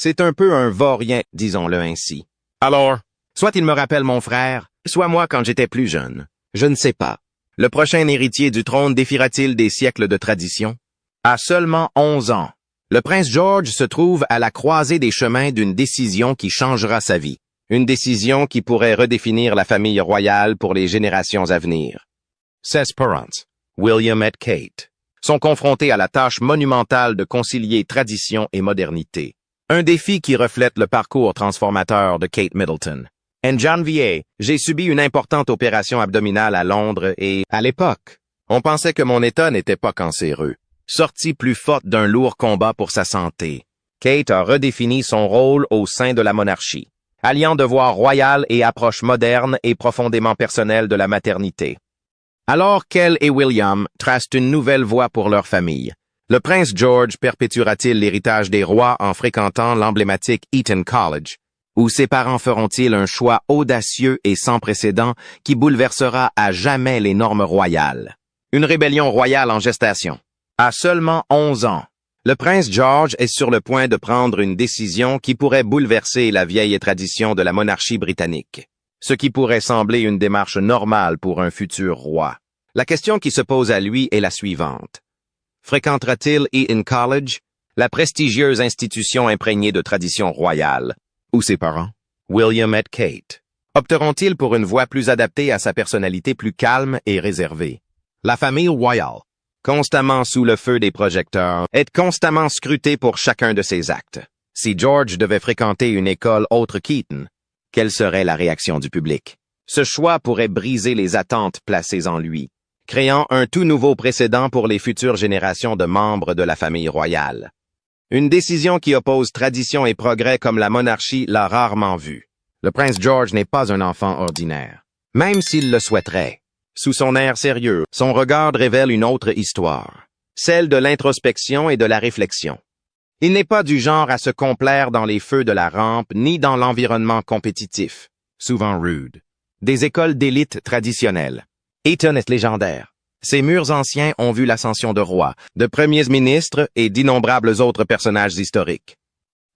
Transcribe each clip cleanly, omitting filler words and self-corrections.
C'est un peu un va-rien, disons-le ainsi. Alors, soit il me rappelle mon frère, soit moi quand j'étais plus jeune. Je ne sais pas. Le prochain héritier du trône défiera-t-il des siècles de tradition? À seulement 11 ans, le prince George se trouve à la croisée des chemins d'une décision qui changera sa vie. Une décision qui pourrait redéfinir la famille royale pour les générations à venir. Ses parents, William et Kate, sont confrontés à la tâche monumentale de concilier tradition et modernité. Un défi qui reflète le parcours transformateur de Kate Middleton. En janvier, j'ai subi une importante opération abdominale à Londres et, à l'époque, on pensait que mon état n'était pas cancéreux. Sortie plus forte d'un lourd combat pour sa santé, Kate a redéfini son rôle au sein de la monarchie, alliant devoir royal et approche moderne et profondément personnelle de la maternité. Alors qu'elle et William tracent une nouvelle voie pour leur famille, le prince George perpétuera-t-il l'héritage des rois en fréquentant l'emblématique Eton College, ou ses parents feront-ils un choix audacieux et sans précédent qui bouleversera à jamais les normes royales? Une rébellion royale en gestation. À seulement 11 ans, le prince George est sur le point de prendre une décision qui pourrait bouleverser la vieille tradition de la monarchie britannique, ce qui pourrait sembler une démarche normale pour un futur roi. La question qui se pose à lui est la suivante. Fréquentera-t-il Eton College, la prestigieuse institution imprégnée de tradition royale, ou ses parents, William et Kate, opteront-ils pour une voie plus adaptée à sa personnalité plus calme et réservée? La famille royale, constamment sous le feu des projecteurs, est constamment scrutée pour chacun de ses actes. Si George devait fréquenter une école autre qu'Eton, quelle serait la réaction du public? Ce choix pourrait briser les attentes placées en lui, créant un tout nouveau précédent pour les futures générations de membres de la famille royale. Une décision qui oppose tradition et progrès comme la monarchie l'a rarement vue. Le prince George n'est pas un enfant ordinaire, même s'il le souhaiterait. Sous son air sérieux, son regard révèle une autre histoire, celle de l'introspection et de la réflexion. Il n'est pas du genre à se complaire dans les feux de la rampe ni dans l'environnement compétitif, souvent rude, des écoles d'élite traditionnelles. Eton est légendaire. Ses murs anciens ont vu l'ascension de rois, de premiers ministres et d'innombrables autres personnages historiques.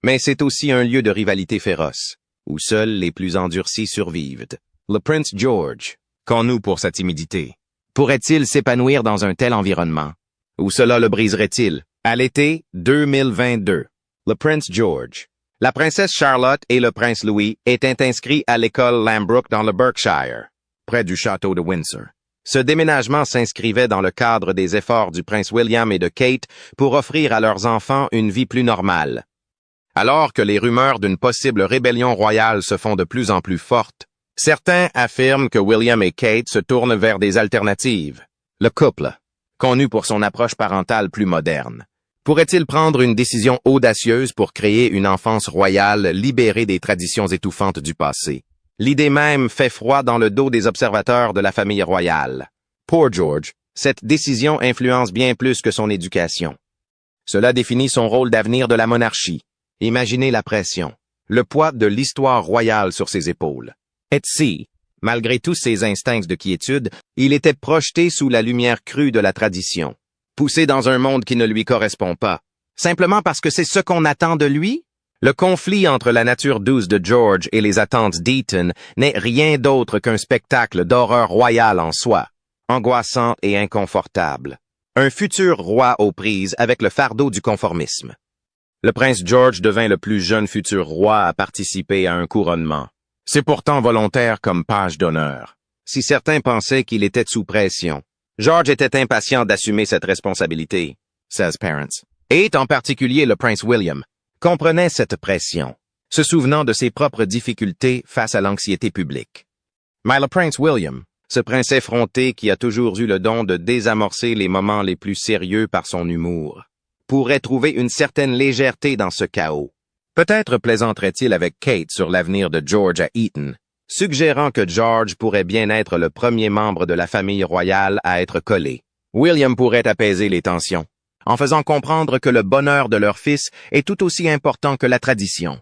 Mais c'est aussi un lieu de rivalité féroce, où seuls les plus endurcis survivent. Le prince George, connu pour sa timidité, pourrait-il s'épanouir dans un tel environnement? Ou cela le briserait-il? À l'été 2022, le prince George, la princesse Charlotte et le prince Louis étaient inscrits à l'école Lambrook dans le Berkshire, près du château de Windsor. Ce déménagement s'inscrivait dans le cadre des efforts du prince William et de Kate pour offrir à leurs enfants une vie plus normale. Alors que les rumeurs d'une possible rébellion royale se font de plus en plus fortes, certains affirment que William et Kate se tournent vers des alternatives. Le couple, connu pour son approche parentale plus moderne, pourrait-il prendre une décision audacieuse pour créer une enfance royale libérée des traditions étouffantes du passé? L'idée même fait froid dans le dos des observateurs de la famille royale. Pour George, cette décision influence bien plus que son éducation. Cela définit son rôle d'avenir de la monarchie. Imaginez la pression, le poids de l'histoire royale sur ses épaules. Et si, malgré tous ses instincts de quiétude, il était projeté sous la lumière crue de la tradition, poussé dans un monde qui ne lui correspond pas, simplement parce que c'est ce qu'on attend de lui? Le conflit entre la nature douce de George et les attentes d'Eton n'est rien d'autre qu'un spectacle d'horreur royale en soi, angoissant et inconfortable. Un futur roi aux prises avec le fardeau du conformisme. Le prince George devint le plus jeune futur roi à participer à un couronnement. C'est pourtant volontaire comme page d'honneur. Si certains pensaient qu'il était sous pression, George était impatient d'assumer cette responsabilité, says parents. Et en particulier le prince William comprenait cette pression, se souvenant de ses propres difficultés face à l'anxiété publique. Mais le prince William, ce prince effronté qui a toujours eu le don de désamorcer les moments les plus sérieux par son humour, pourrait trouver une certaine légèreté dans ce chaos. Peut-être plaisanterait-il avec Kate sur l'avenir de George à Eton, suggérant que George pourrait bien être le premier membre de la famille royale à être collé. William pourrait apaiser les tensions, en faisant comprendre que le bonheur de leur fils est tout aussi important que la tradition.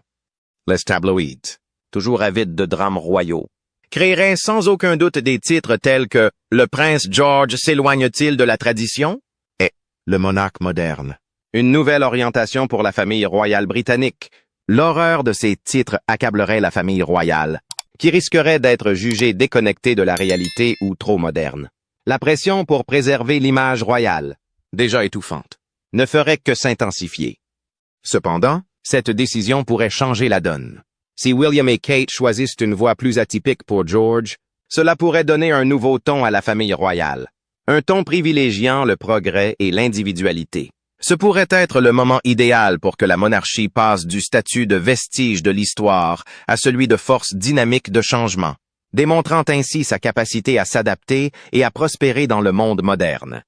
Les tabloïds, toujours avides de drames royaux, créeraient sans aucun doute des titres tels que « Le prince George s'éloigne-t-il de la tradition ?» et « Le monarque moderne ». Une nouvelle orientation pour la famille royale britannique, L'horreur de ces titres accablerait la famille royale, qui risquerait d'être jugée déconnectée de la réalité ou trop moderne. La pression pour préserver l'image royale, déjà étouffante, ne ferait que s'intensifier. Cependant, cette décision pourrait changer la donne. Si William et Kate choisissent une voie plus atypique pour George, cela pourrait donner un nouveau ton à la famille royale. Un ton privilégiant le progrès et l'individualité. Ce pourrait être le moment idéal pour que la monarchie passe du statut de vestige de l'histoire à celui de force dynamique de changement, démontrant ainsi sa capacité à s'adapter et à prospérer dans le monde moderne.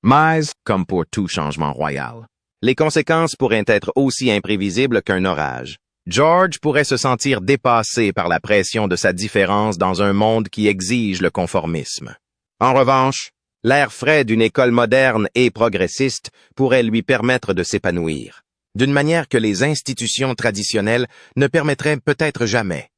Mais, comme pour tout changement royal, les conséquences pourraient être aussi imprévisibles qu'un orage. George pourrait se sentir dépassé par la pression de sa différence dans un monde qui exige le conformisme. En revanche, l'air frais d'une école moderne et progressiste pourrait lui permettre de s'épanouir, d'une manière que les institutions traditionnelles ne permettraient peut-être jamais.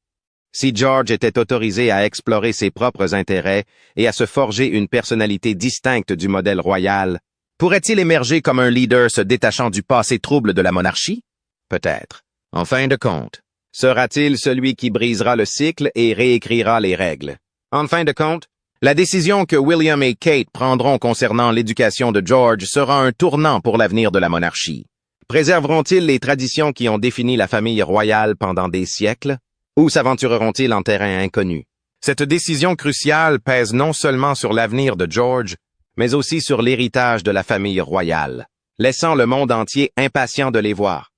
Si George était autorisé à explorer ses propres intérêts et à se forger une personnalité distincte du modèle royal, pourrait-il émerger comme un leader se détachant du passé trouble de la monarchie? Peut-être. En fin de compte, sera-t-il celui qui brisera le cycle et réécrira les règles? En fin de compte, la décision que William et Kate prendront concernant l'éducation de George sera un tournant pour l'avenir de la monarchie. Préserveront-ils les traditions qui ont défini la famille royale pendant des siècles? Ou s'aventureront-ils en terrain inconnu? Cette décision cruciale pèse non seulement sur l'avenir de George, mais aussi sur l'héritage de la famille royale, laissant le monde entier impatient de les voir.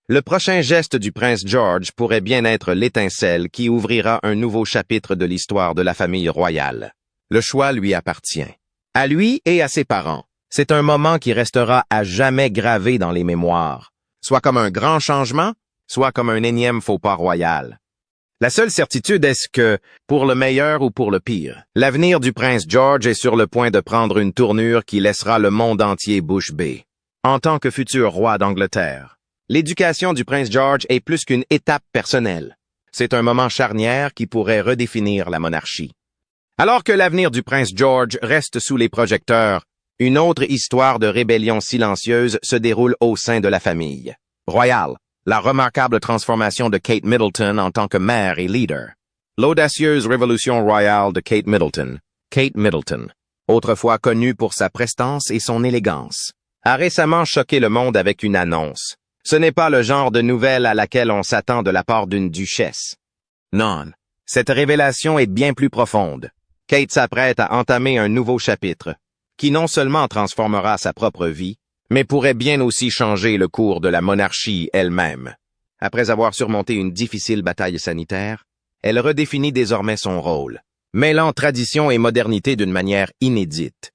Le prochain geste du prince George pourrait bien être l'étincelle qui ouvrira un nouveau chapitre de l'histoire de la famille royale. Le choix lui appartient. À lui et à ses parents. C'est un moment qui restera à jamais gravé dans les mémoires, soit comme un grand changement, soit comme un énième faux pas royal. La seule certitude est que, pour le meilleur ou pour le pire, l'avenir du prince George est sur le point de prendre une tournure qui laissera le monde entier bouche bée. En tant que futur roi d'Angleterre, l'éducation du prince George est plus qu'une étape personnelle. C'est un moment charnière qui pourrait redéfinir la monarchie. Alors que l'avenir du prince George reste sous les projecteurs, une autre histoire de rébellion silencieuse se déroule au sein de la famille royale. La remarquable transformation de Kate Middleton en tant que mère et leader. L'audacieuse révolution royale de Kate Middleton. Kate Middleton, autrefois connue pour sa prestance et son élégance, a récemment choqué le monde avec une annonce. Ce n'est pas le genre de nouvelle à laquelle on s'attend de la part d'une duchesse. Non, cette révélation est bien plus profonde. Kate s'apprête à entamer un nouveau chapitre, qui non seulement transformera sa propre vie, mais pourrait bien aussi changer le cours de la monarchie elle-même. Après avoir surmonté une difficile bataille sanitaire, elle redéfinit désormais son rôle, mêlant tradition et modernité d'une manière inédite.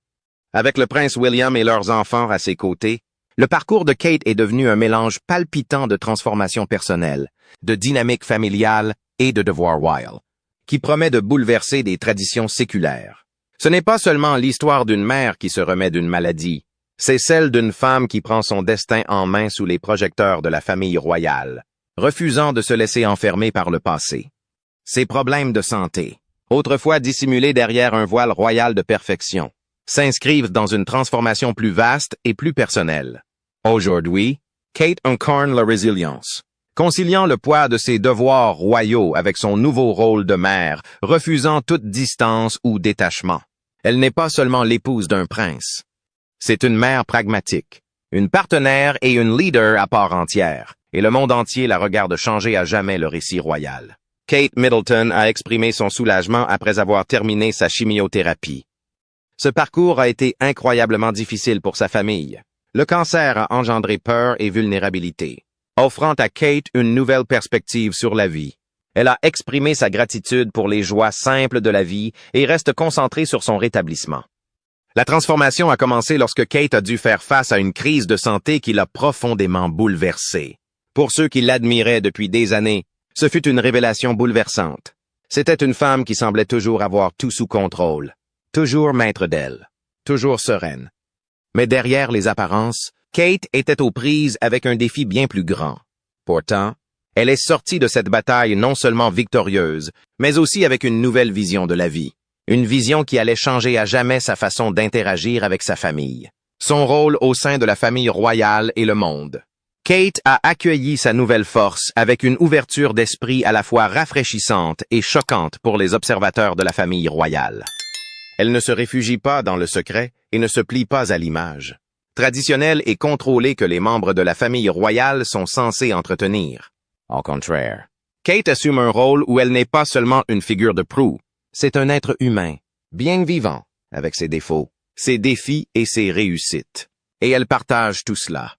Avec le prince William et leurs enfants à ses côtés, le parcours de Kate est devenu un mélange palpitant de transformation personnelle, de dynamique familiale et de devoir royal, qui promet de bouleverser des traditions séculaires. Ce n'est pas seulement l'histoire d'une mère qui se remet d'une maladie, c'est celle d'une femme qui prend son destin en main sous les projecteurs de la famille royale, refusant de se laisser enfermer par le passé. Ses problèmes de santé, autrefois dissimulés derrière un voile royal de perfection, s'inscrivent dans une transformation plus vaste et plus personnelle. Aujourd'hui, Kate incarne la résilience, conciliant le poids de ses devoirs royaux avec son nouveau rôle de mère, refusant toute distance ou détachement. Elle n'est pas seulement l'épouse d'un prince. C'est une mère pragmatique, une partenaire et une leader à part entière, et le monde entier la regarde changer à jamais le récit royal. Kate Middleton a exprimé son soulagement après avoir terminé sa chimiothérapie. Ce parcours a été incroyablement difficile pour sa famille. Le cancer a engendré peur et vulnérabilité, offrant à Kate une nouvelle perspective sur la vie. Elle a exprimé sa gratitude pour les joies simples de la vie et reste concentrée sur son rétablissement. La transformation a commencé lorsque Kate a dû faire face à une crise de santé qui l'a profondément bouleversée. Pour ceux qui l'admiraient depuis des années, ce fut une révélation bouleversante. C'était une femme qui semblait toujours avoir tout sous contrôle, toujours maître d'elle, toujours sereine. Mais derrière les apparences, Kate était aux prises avec un défi bien plus grand. Pourtant, elle est sortie de cette bataille non seulement victorieuse, mais aussi avec une nouvelle vision de la vie. Une vision qui allait changer à jamais sa façon d'interagir avec sa famille, son rôle au sein de la famille royale et le monde. Kate a accueilli sa nouvelle force avec une ouverture d'esprit à la fois rafraîchissante et choquante pour les observateurs de la famille royale. Elle ne se réfugie pas dans le secret et ne se plie pas à l'image traditionnelle et contrôlée que les membres de la famille royale sont censés entretenir. Au contraire, Kate assume un rôle où elle n'est pas seulement une figure de proue, c'est un être humain, bien vivant, avec ses défauts, ses défis et ses réussites. Et elle partage tout cela.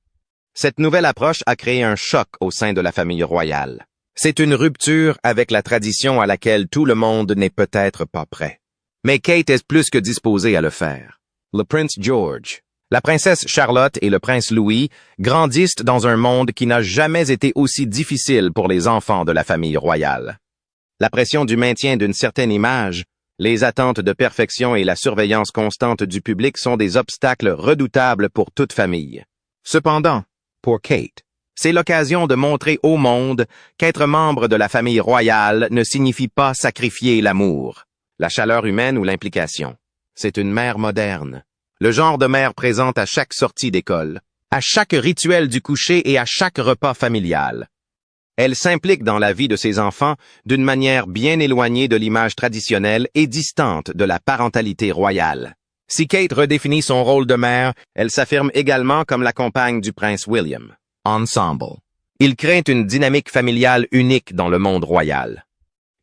Cette nouvelle approche a créé un choc au sein de la famille royale. C'est une rupture avec la tradition à laquelle tout le monde n'est peut-être pas prêt. Mais Kate est plus que disposée à le faire. Le prince George, la princesse Charlotte et le prince Louis grandissent dans un monde qui n'a jamais été aussi difficile pour les enfants de la famille royale. La pression du maintien d'une certaine image, les attentes de perfection et la surveillance constante du public sont des obstacles redoutables pour toute famille. Cependant, pour Kate, c'est l'occasion de montrer au monde qu'être membre de la famille royale ne signifie pas sacrifier l'amour, la chaleur humaine ou l'implication. C'est une mère moderne. Le genre de mère présente à chaque sortie d'école, à chaque rituel du coucher et à chaque repas familial. Elle s'implique dans la vie de ses enfants d'une manière bien éloignée de l'image traditionnelle et distante de la parentalité royale. Si Kate redéfinit son rôle de mère, elle s'affirme également comme la compagne du prince William. Ensemble, ils créent une dynamique familiale unique dans le monde royal.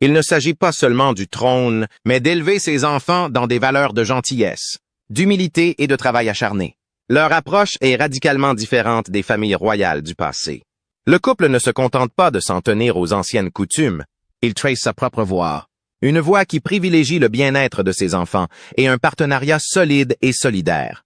Il ne s'agit pas seulement du trône, mais d'élever ses enfants dans des valeurs de gentillesse, d'humilité et de travail acharné. Leur approche est radicalement différente des familles royales du passé. Le couple ne se contente pas de s'en tenir aux anciennes coutumes. Il trace sa propre voie. Une voie qui privilégie le bien-être de ses enfants et un partenariat solide et solidaire.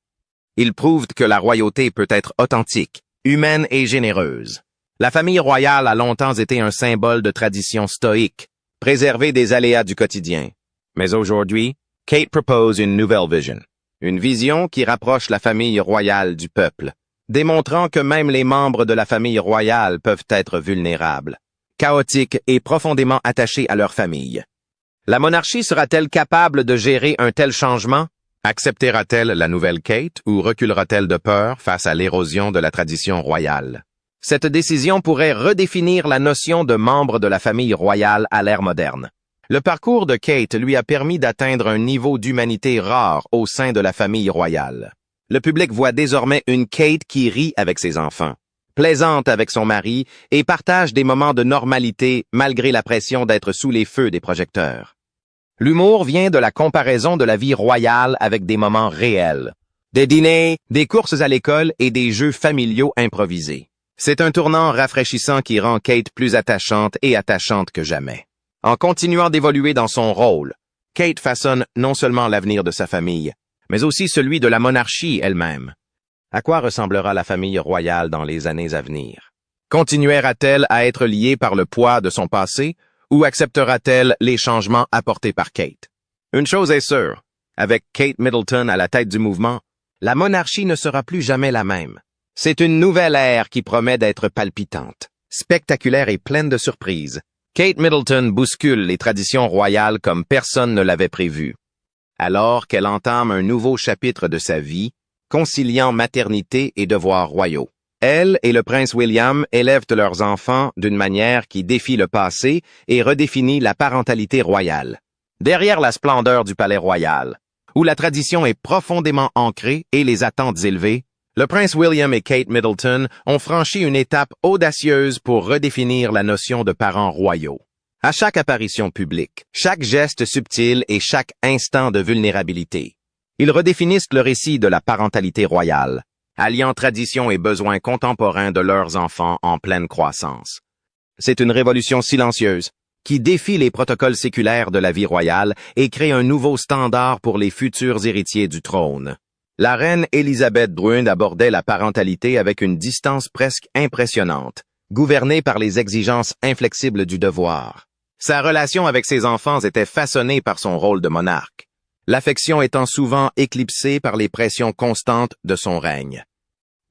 Il prouve que la royauté peut être authentique, humaine et généreuse. La famille royale a longtemps été un symbole de tradition stoïque, préservé des aléas du quotidien. Mais aujourd'hui, Kate propose une nouvelle vision. Une vision qui rapproche la famille royale du peuple, démontrant que même les membres de la famille royale peuvent être vulnérables, chaotiques et profondément attachés à leur famille. La monarchie sera-t-elle capable de gérer un tel changement? Acceptera-t-elle la nouvelle Kate ou reculera-t-elle de peur face à l'érosion de la tradition royale? Cette décision pourrait redéfinir la notion de membre de la famille royale à l'ère moderne. Le parcours de Kate lui a permis d'atteindre un niveau d'humanité rare au sein de la famille royale. Le public voit désormais une Kate qui rit avec ses enfants, plaisante avec son mari et partage des moments de normalité malgré la pression d'être sous les feux des projecteurs. L'humour vient de la comparaison de la vie royale avec des moments réels, des dîners, des courses à l'école et des jeux familiaux improvisés. C'est un tournant rafraîchissant qui rend Kate plus attachante que jamais. En continuant d'évoluer dans son rôle, Kate façonne non seulement l'avenir de sa famille, mais aussi celui de la monarchie elle-même. À quoi ressemblera la famille royale dans les années à venir? Continuera-t-elle à être liée par le poids de son passé ou acceptera-t-elle les changements apportés par Kate? Une chose est sûre, avec Kate Middleton à la tête du mouvement, la monarchie ne sera plus jamais la même. C'est une nouvelle ère qui promet d'être palpitante, spectaculaire et pleine de surprises. Kate Middleton bouscule les traditions royales comme personne ne l'avait prévu. Alors qu'elle entame un nouveau chapitre de sa vie, conciliant maternité et devoirs royaux. Elle et le prince William élèvent leurs enfants d'une manière qui défie le passé et redéfinit la parentalité royale. Derrière la splendeur du palais royal, où la tradition est profondément ancrée et les attentes élevées, le prince William et Kate Middleton ont franchi une étape audacieuse pour redéfinir la notion de parents royaux. À chaque apparition publique, chaque geste subtil et chaque instant de vulnérabilité, ils redéfinissent le récit de la parentalité royale, alliant tradition et besoins contemporains de leurs enfants en pleine croissance. C'est une révolution silencieuse qui défie les protocoles séculaires de la vie royale et crée un nouveau standard pour les futurs héritiers du trône. La reine Élisabeth II abordait la parentalité avec une distance presque impressionnante, gouvernée par les exigences inflexibles du devoir. Sa relation avec ses enfants était façonnée par son rôle de monarque, l'affection étant souvent éclipsée par les pressions constantes de son règne.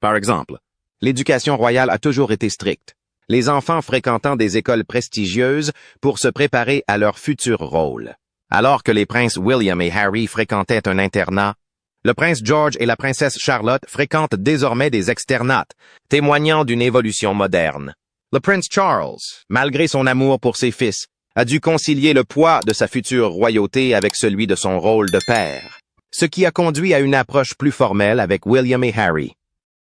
Par exemple, l'éducation royale a toujours été stricte, les enfants fréquentant des écoles prestigieuses pour se préparer à leur futur rôle. Alors que les princes William et Harry fréquentaient un internat, Le prince George et la princesse Charlotte fréquentent désormais des externates, témoignant d'une évolution moderne. Le prince Charles, malgré son amour pour ses fils, a dû concilier le poids de sa future royauté avec celui de son rôle de père, ce qui a conduit à une approche plus formelle avec William et Harry.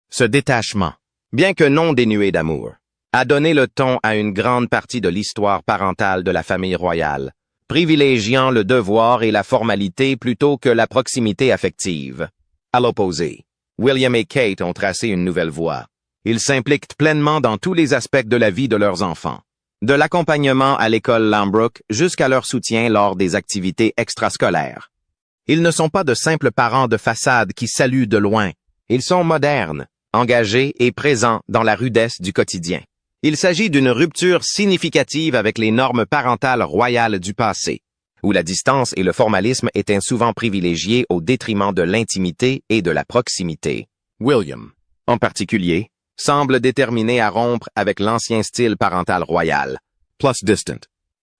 Ce détachement, bien que non dénué d'amour, a donné le ton à une grande partie de l'histoire parentale de la famille royale, privilégiant le devoir et la formalité plutôt que la proximité affective. À l'opposé, William et Kate ont tracé une nouvelle voie. Ils s'impliquent pleinement dans tous les aspects de la vie de leurs enfants, de l'accompagnement à l'école Lambrook jusqu'à leur soutien lors des activités extrascolaires. Ils ne sont pas de simples parents de façade qui saluent de loin. Ils sont modernes, engagés et présents dans la rudesse du quotidien. Il s'agit d'une rupture significative avec les normes parentales royales du passé, où la distance et le formalisme étaient souvent privilégiés au détriment de l'intimité et de la proximité. William, en particulier, semble déterminé à rompre avec l'ancien style parental royal, plus distant.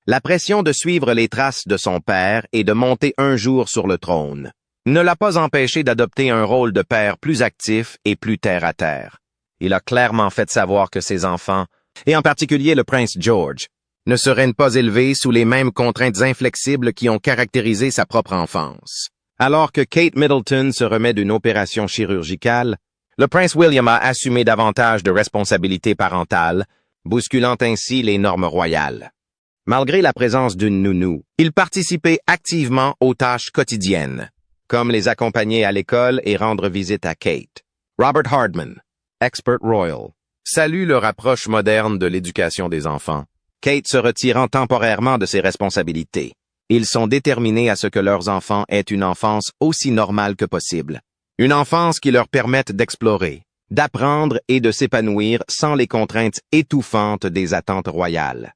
La pression de suivre les traces de son père et de monter un jour sur le trône ne l'a pas empêché d'adopter un rôle de père plus actif et plus terre-à-terre. Il a clairement fait savoir que ses enfants, et en particulier le prince George, ne seraient pas élevés sous les mêmes contraintes inflexibles qui ont caractérisé sa propre enfance. Alors que Kate Middleton se remet d'une opération chirurgicale, le prince William a assumé davantage de responsabilités parentales, bousculant ainsi les normes royales. Malgré la présence d'une nounou, il participait activement aux tâches quotidiennes, comme les accompagner à l'école et rendre visite à Kate. Robert Hardman, expert royal, salue leur approche moderne de l'éducation des enfants, Kate se retirant temporairement de ses responsabilités. Ils sont déterminés à ce que leurs enfants aient une enfance aussi normale que possible. Une enfance qui leur permette d'explorer, d'apprendre et de s'épanouir sans les contraintes étouffantes des attentes royales.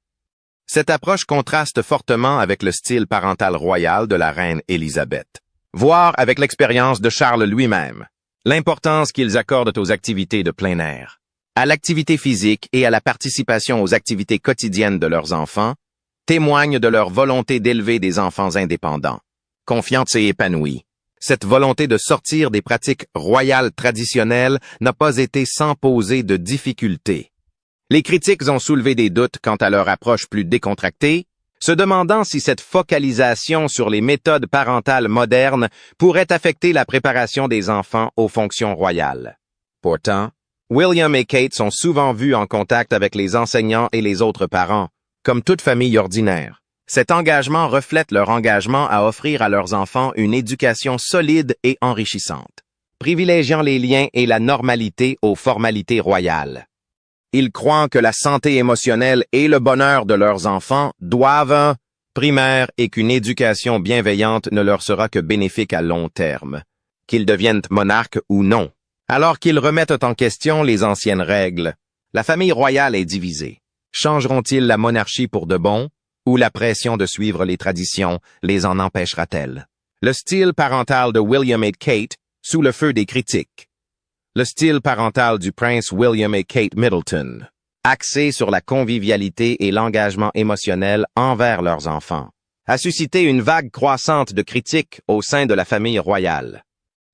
Cette approche contraste fortement avec le style parental royal de la reine Élisabeth, voire avec l'expérience de Charles lui-même, l'importance qu'ils accordent aux activités de plein air, à l'activité physique et à la participation aux activités quotidiennes de leurs enfants, témoignent de leur volonté d'élever des enfants indépendants, confiants et épanouis. Cette volonté de sortir des pratiques royales traditionnelles n'a pas été sans poser de difficultés. Les critiques ont soulevé des doutes quant à leur approche plus décontractée, se demandant si cette focalisation sur les méthodes parentales modernes pourrait affecter la préparation des enfants aux fonctions royales. Pourtant, William et Kate sont souvent vus en contact avec les enseignants et les autres parents, comme toute famille ordinaire. Cet engagement reflète leur engagement à offrir à leurs enfants une éducation solide et enrichissante, privilégiant les liens et la normalité aux formalités royales. Ils croient que la santé émotionnelle et le bonheur de leurs enfants doivent primaire et qu'une éducation bienveillante ne leur sera que bénéfique à long terme, qu'ils deviennent monarques ou non. Alors qu'ils remettent en question les anciennes règles, la famille royale est divisée. Changeront-ils la monarchie pour de bon, ou la pression de suivre les traditions les en empêchera-t-elle? Le style parental de William et Kate, sous le feu des critiques. Le style parental du prince William et Kate Middleton, axé sur la convivialité et l'engagement émotionnel envers leurs enfants, a suscité une vague croissante de critiques au sein de la famille royale.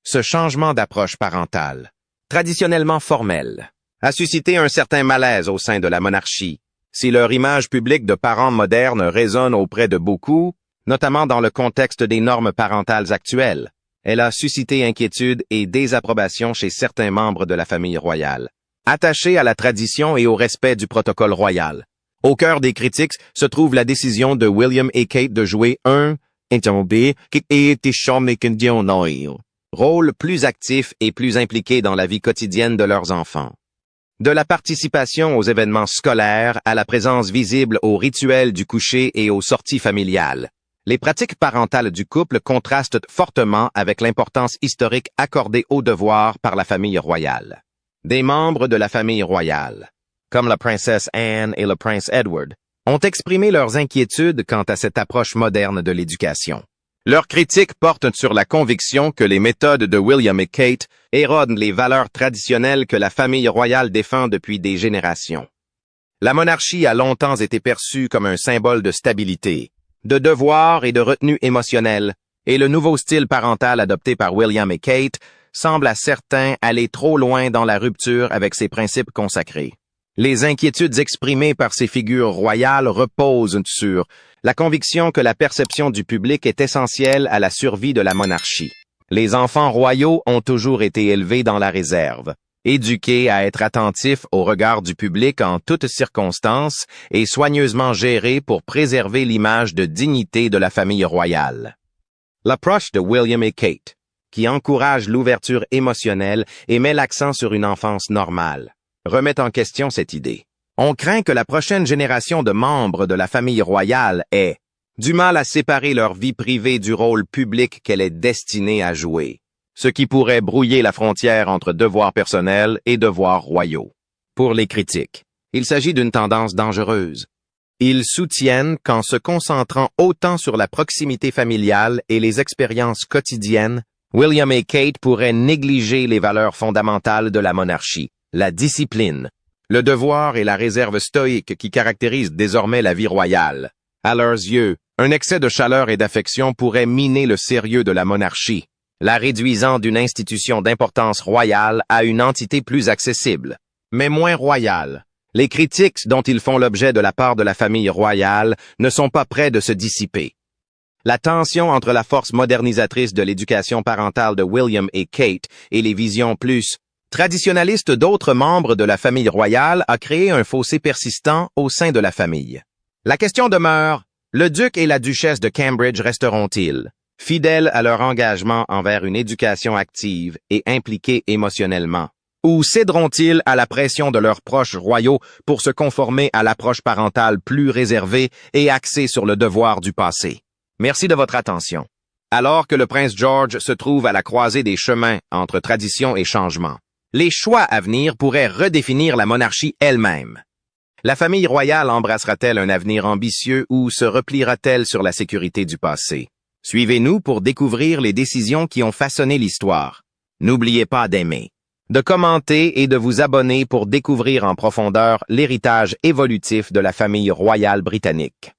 Ce changement d'approche parentale, traditionnellement formelle, a suscité un certain malaise au sein de la monarchie. Si leur image publique de parents modernes résonne auprès de beaucoup, notamment dans le contexte des normes parentales actuelles, elle a suscité inquiétude et désapprobation chez certains membres de la famille royale, attachés à la tradition et au respect du protocole royal. Au cœur des critiques se trouve la décision de William et Kate de jouer un rôle plus actif et plus impliqué dans la vie quotidienne de leurs enfants. De la participation aux événements scolaires à la présence visible aux rituels du coucher et aux sorties familiales. Les pratiques parentales du couple contrastent fortement avec l'importance historique accordée aux devoirs par la famille royale. Des membres de la famille royale, comme la princesse Anne et le prince Edward, ont exprimé leurs inquiétudes quant à cette approche moderne de l'éducation. Leurs critiques portent sur la conviction que les méthodes de William et Kate érodent les valeurs traditionnelles que la famille royale défend depuis des générations. La monarchie a longtemps été perçue comme un symbole de stabilité, de devoir et de retenue émotionnelle, et le nouveau style parental adopté par William et Kate semble à certains aller trop loin dans la rupture avec ses principes consacrés. Les inquiétudes exprimées par ces figures royales reposent sur la conviction que la perception du public est essentielle à la survie de la monarchie. Les enfants royaux ont toujours été élevés dans la réserve, éduqués à être attentifs au regard du public en toutes circonstances et soigneusement gérés pour préserver l'image de dignité de la famille royale. L'approche de William et Kate, qui encourage l'ouverture émotionnelle et met l'accent sur une enfance normale, remet en question cette idée. On craint que la prochaine génération de membres de la famille royale ait du mal à séparer leur vie privée du rôle public qu'elle est destinée à jouer, ce qui pourrait brouiller la frontière entre devoirs personnels et devoirs royaux. Pour les critiques, il s'agit d'une tendance dangereuse. Ils soutiennent qu'en se concentrant autant sur la proximité familiale et les expériences quotidiennes, William et Kate pourraient négliger les valeurs fondamentales de la monarchie, la discipline, le devoir et la réserve stoïque qui caractérisent désormais la vie royale. À leurs yeux, un excès de chaleur et d'affection pourrait miner le sérieux de la monarchie, la réduisant d'une institution d'importance royale à une entité plus accessible, mais moins royale. Les critiques dont ils font l'objet de la part de la famille royale ne sont pas près de se dissiper. La tension entre la force modernisatrice de l'éducation parentale de William et Kate et les visions plus traditionnaliste d'autres membres de la famille royale a créé un fossé persistant au sein de la famille. La question demeure, le duc et la duchesse de Cambridge resteront-ils fidèles à leur engagement envers une éducation active et impliquée émotionnellement, ou céderont-ils à la pression de leurs proches royaux pour se conformer à l'approche parentale plus réservée et axée sur le devoir du passé? Merci de votre attention. Alors que le prince George se trouve à la croisée des chemins entre tradition et changement, les choix à venir pourraient redéfinir la monarchie elle-même. La famille royale embrassera-t-elle un avenir ambitieux ou se repliera-t-elle sur la sécurité du passé? Suivez-nous pour découvrir les décisions qui ont façonné l'histoire. N'oubliez pas d'aimer, de commenter et de vous abonner pour découvrir en profondeur l'héritage évolutif de la famille royale britannique.